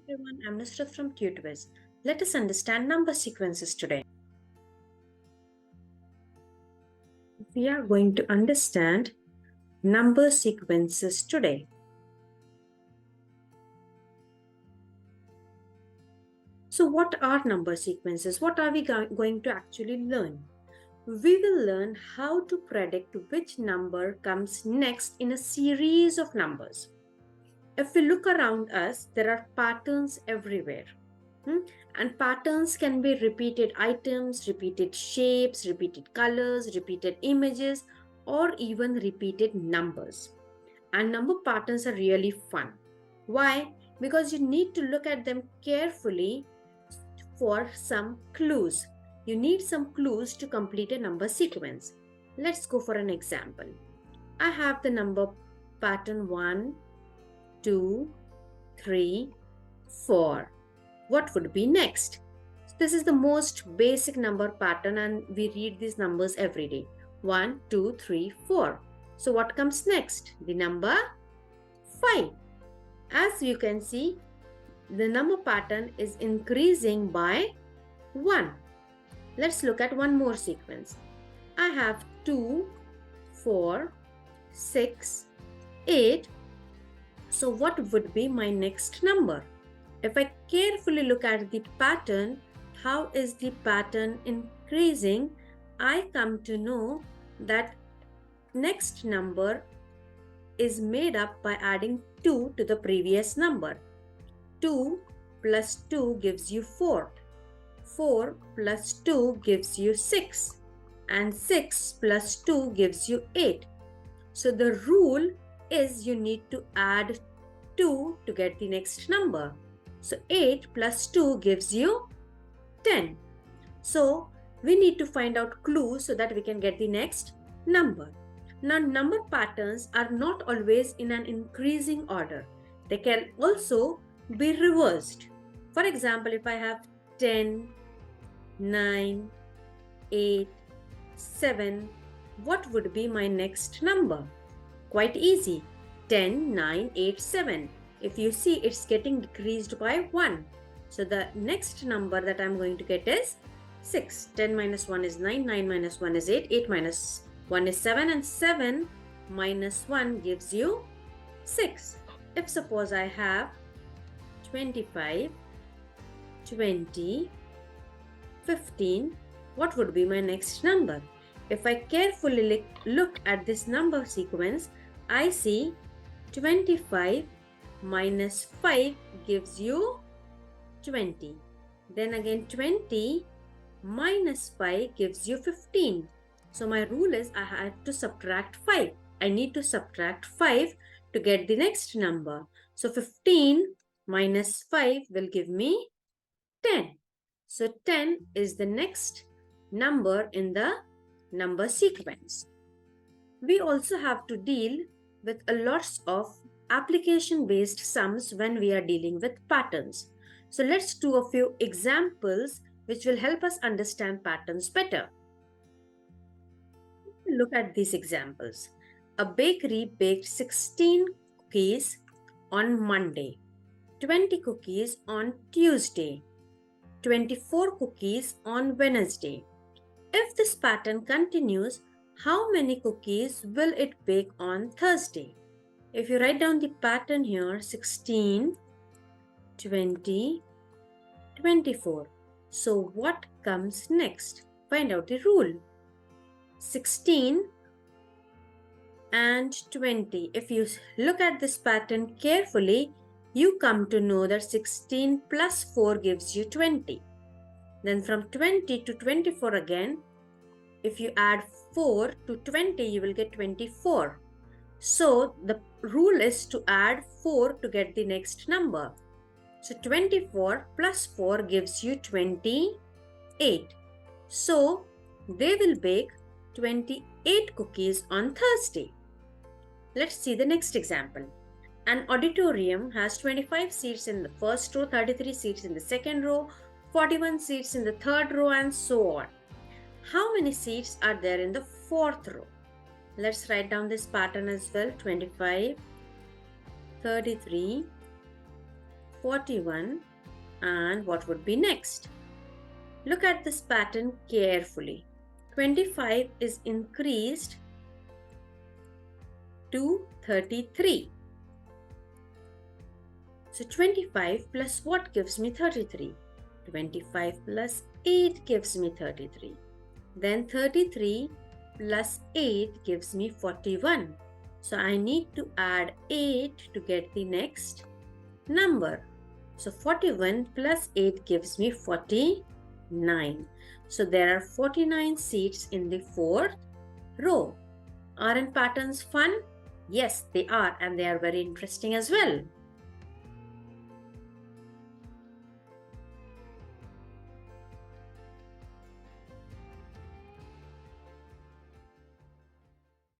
Everyone, I'm Nusrat from TutorWiz. Let us understand number sequences today. We are going to understand number sequences today. So what are number sequences? What are we going to actually learn? We will learn how to predict which number comes next in a series of numbers. If we look around us, there are patterns everywhere. And patterns can be repeated items, repeated shapes, repeated colors, repeated images, or even repeated numbers. And number patterns are really fun. Why? Because you need to look at them carefully for some clues. You need some clues to complete a number sequence. Let's go for an example. I have the number pattern 1, 2, 3, 4. What would be next? This is the most basic number pattern and we read these numbers every day. 1, 2, 3, 4. So what comes next? The number 5. As you can see, the number pattern is increasing by 1. Let's look at one more sequence. I have 2, 4, 6, 8. So what would be my next number? If I carefully look at the pattern, how is the pattern increasing? I come to know that next number is made up by adding 2 to the previous number. 2 plus 2 gives you 4. 4 plus 2 gives you 6. And 6 plus 2 gives you 8. So the rule is you need to add 2 to get the next number. So 8 plus 2 gives you 10. So we need to find out clues so that we can get the next number. Now number patterns are not always in an increasing order. They can also be reversed. For example, if I have 10, 9, 8, 7, what would be my next number? Quite easy. 10, 9, 8, 7. If you see, it's getting decreased by 1. So the next number that I'm going to get is 6. 10 minus 1 is 9, 9 minus 1 is 8, 8 minus 1 is 7, and 7 minus 1 gives you 6. If suppose I have 25, 20, 15, what would be my next number? If I carefully look at this number sequence, I see 25 minus 5 gives you 20. Then again 20 minus 5 gives you 15. So my rule is I have to subtract 5. I need to subtract 5 to get the next number. So 15 minus 5 will give me 10. So 10 is the next number in the number sequence. We also have to deal with a lots of application-based sums when we are dealing with patterns. So let's do a few examples which will help us understand patterns better. Look at these examples. A bakery baked 16 cookies on Monday, 20 cookies on Tuesday, 24 cookies on Wednesday. If this pattern continues, how many cookies will it bake on Thursday? If you write down the pattern here, 16, 20, 24. So what comes next? Find out the rule. 16 and 20. If you look at this pattern carefully, you come to know that 16 plus 4 gives you 20. Then from 20 to 24 again, if you add 4 to 20, you will get 24. So the rule is to add 4 to get the next number. So 24 plus 4 gives you 28. So they will bake 28 cookies on Thursday. Let's see the next example. An auditorium has 25 seats in the first row, 33 seats in the second row, 41 seats in the third row, and so on. How many seats are there in the fourth row? Let's write down this pattern as well. 25, 33, 41, and what would be next? Look at this pattern carefully. 25 is increased to 33. So 25 plus what gives me 33? 25 plus 8 gives me 33. Then 33 plus 8 gives me 41. So I need to add 8 to get the next number. So 41 plus 8 gives me 49. So there are 49 seats in the fourth row. Aren't patterns fun? Yes, they are, and they are very interesting as well.